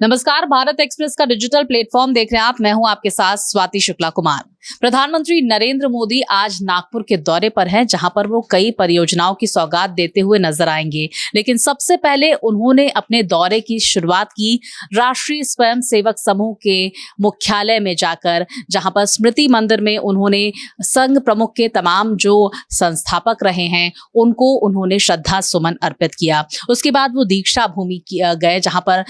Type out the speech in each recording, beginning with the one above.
नमस्कार, भारत एक्सप्रेस का digital platform देख रहे हैं आप। मैं हूं आपके साथ स्वाति शुक्ला कुमार। प्रधानमंत्री नरेंद्र मोदी आज नागपुर के दौरे पर हैं, जहां पर वो कई परियोजनाओं की सौगात देते हुए नजर आएंगे। लेकिन सबसे पहले उन्होंने अपने दौरे की शुरुआत की राष्ट्रीय स्वयं सेवक समूह के मुख्यालय में जाकर, जहां पर स्मृति मंदिर में उन्होंने संघ प्रमुख के तमाम जो संस्थापक रहे हैं उनको उन्होंने श्रद्धा सुमन अर्पित किया। उसके बाद वो दीक्षा भूमि गए, जहां पर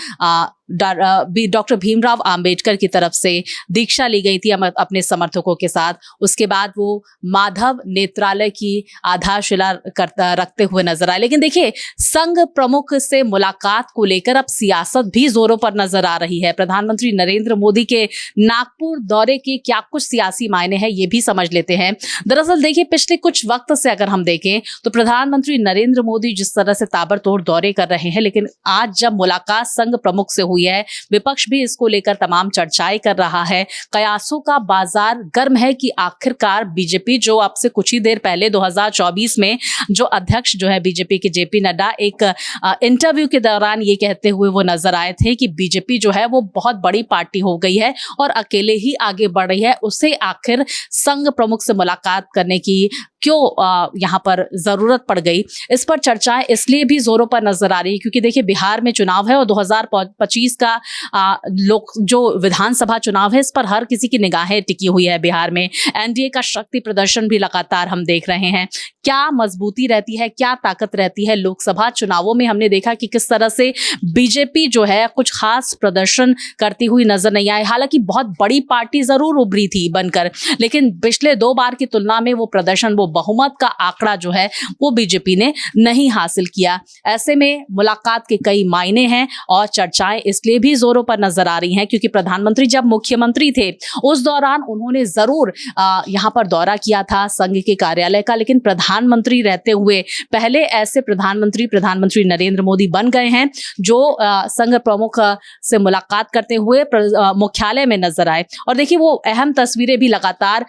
डॉक्टर भीमराव अंबेडकर की तरफ से दीक्षा ली गई थी अपने समर्थकों के साथ। उसके बाद वो माधव नेत्रालय की आधारशिला रखते हुए नजर आए। लेकिन देखिए, संघ प्रमुख से मुलाकात को लेकर अब सियासत भी जोरों पर नजर आ रही है। प्रधानमंत्री नरेंद्र मोदी के नागपुर दौरे के क्या कुछ सियासी मायने हैं, ये भी समझ लेते हैं। दरअसल देखिए, पिछले कुछ वक्त से अगर हम देखें तो प्रधानमंत्री नरेंद्र मोदी जिस तरह से ताबड़तोड़ दौरे कर रहे हैं, लेकिन आज जब मुलाकात संघ प्रमुख से हुई है, विपक्ष भी इसको लेकर तमाम चर्चाएं कर रहा है। कयासों का बाजार गर्म है कि आखिरकार बीजेपी, जो अब से कुछ ही देर पहले 2024 में जो अध्यक्ष जो है बीजेपी के जेपी नड्डा, एक इंटरव्यू के दौरान ये कहते हुए वो नजर आए थे कि बीजेपी जो है वो बहुत बड़ी पार्टी हो गई है और अकेले ही आगे बढ़ रही है, उसे आखिर संघ प्रमुख से मुलाकात करने की क्यों यहाँ पर जरूरत पड़ गई। इस पर चर्चाएं इसलिए भी जोरों पर नजर आ रही है क्योंकि देखिए, बिहार में चुनाव है और 2025 का जो विधानसभा चुनाव है, इस पर हर किसी की निगाहें टिकी हुई है। बिहार में एनडीए का शक्ति प्रदर्शन भी लगातार हम देख रहे हैं। क्या मजबूती रहती है, क्या ताकत रहती है। लोकसभा चुनावों में हमने देखा कि किस तरह से बीजेपी जो है कुछ खास प्रदर्शन करती हुई नजर नहीं आई। हालांकि बहुत बड़ी पार्टी जरूर उभरी थी बनकर, लेकिन पिछले 2 बार की तुलना में वो प्रदर्शन, वो बहुमत का आंकड़ा जो है वो बीजेपी ने नहीं हासिल किया। ऐसे में मुलाकात के कई मायने हैं और चर्चाएं इसलिए भी जोरों पर नजर आ रही हैं क्योंकि प्रधानमंत्री जब मुख्यमंत्री थे उस दौरान उन्होंने जरूर यहां पर दौरा किया था संघ के कार्यालय का, लेकिन प्रधानमंत्री रहते हुए पहले ऐसे प्रधानमंत्री नरेंद्र मोदी बन गए हैं जो संघ प्रमुख से मुलाकात करते हुए मुख्यालय में नजर आए। और देखिए, वो अहम तस्वीरें भी लगातार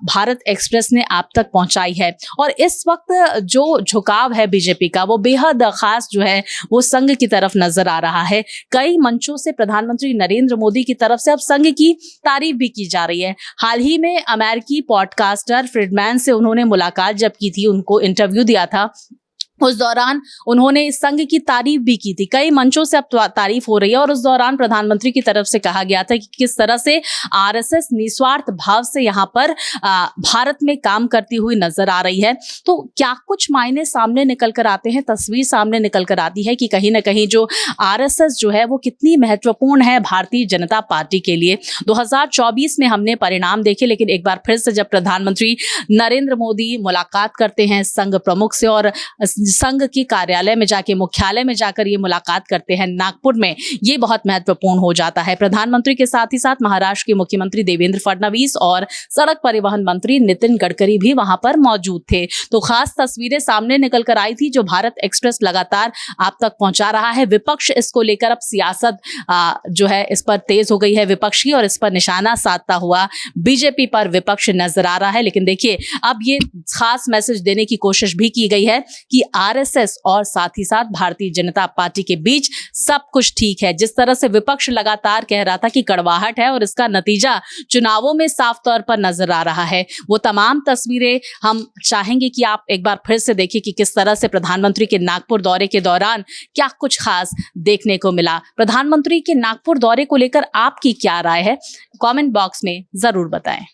भारत एक्सप्रेस ने आप तक पहुंचाई है। और इस वक्त जो झुकाव है बीजेपी का, वो बेहद खास जो है वो संघ की तरफ नजर आ रहा है। कई मंचों से प्रधानमंत्री नरेंद्र मोदी की तरफ से अब संघ की तारीफ भी की जा रही है। हाल ही में अमेरिकी पॉडकास्टर फ्रीडमैन से उन्होंने मुलाकात जब की थी, उनको इंटरव्यू दिया था, उस दौरान उन्होंने इस संघ की तारीफ भी की थी। कई मंचों से अब तारीफ हो रही है और उस दौरान प्रधानमंत्री की तरफ से कहा गया था कि किस तरह से आरएसएस निस्वार्थ भाव से यहाँ पर भारत में काम करती हुई नजर आ रही है। तो क्या कुछ मायने सामने निकल कर आते हैं, तस्वीर सामने निकल कर आती है कि कहीं ना कहीं जो आरएसएस जो है वो कितनी महत्वपूर्ण है भारतीय जनता पार्टी के लिए। 2024 में हमने परिणाम देखे, लेकिन एक बार फिर से जब प्रधानमंत्री नरेंद्र मोदी मुलाकात करते हैं संघ प्रमुख से और संघ की कार्यालय में जाके, मुख्यालय में जाकर ये मुलाकात करते हैं नागपुर में, ये बहुत महत्वपूर्ण हो जाता है। प्रधानमंत्री के साथ ही साथ महाराष्ट्र के मुख्यमंत्री देवेंद्र फडणवीस और सड़क परिवहन मंत्री नितिन गडकरी भी वहां पर मौजूद थे। तो खास तस्वीरें सामने निकल कर आई थी जो भारत एक्सप्रेस लगातार आप तक पहुंचा रहा है। विपक्ष इसको लेकर अब सियासत जो है इस पर तेज हो गई है विपक्ष की, और इस पर निशाना साधता हुआ बीजेपी पर विपक्ष नजर आ रहा है। लेकिन देखिए, अब ये खास मैसेज देने की कोशिश भी की गई है कि आरएसएस और साथ ही साथ भारतीय जनता पार्टी के बीच सब कुछ ठीक है। जिस तरह से विपक्ष लगातार कह रहा था कि कड़वाहट है और इसका नतीजा चुनावों में साफ तौर पर नजर आ रहा है, वो तमाम तस्वीरें हम चाहेंगे कि आप एक बार फिर से देखिए कि किस तरह से प्रधानमंत्री के नागपुर दौरे के दौरान क्या कुछ खास देखने को मिला। प्रधानमंत्री के नागपुर दौरे को लेकर आपकी क्या राय है, कमेंट बॉक्स में जरूर बताएं।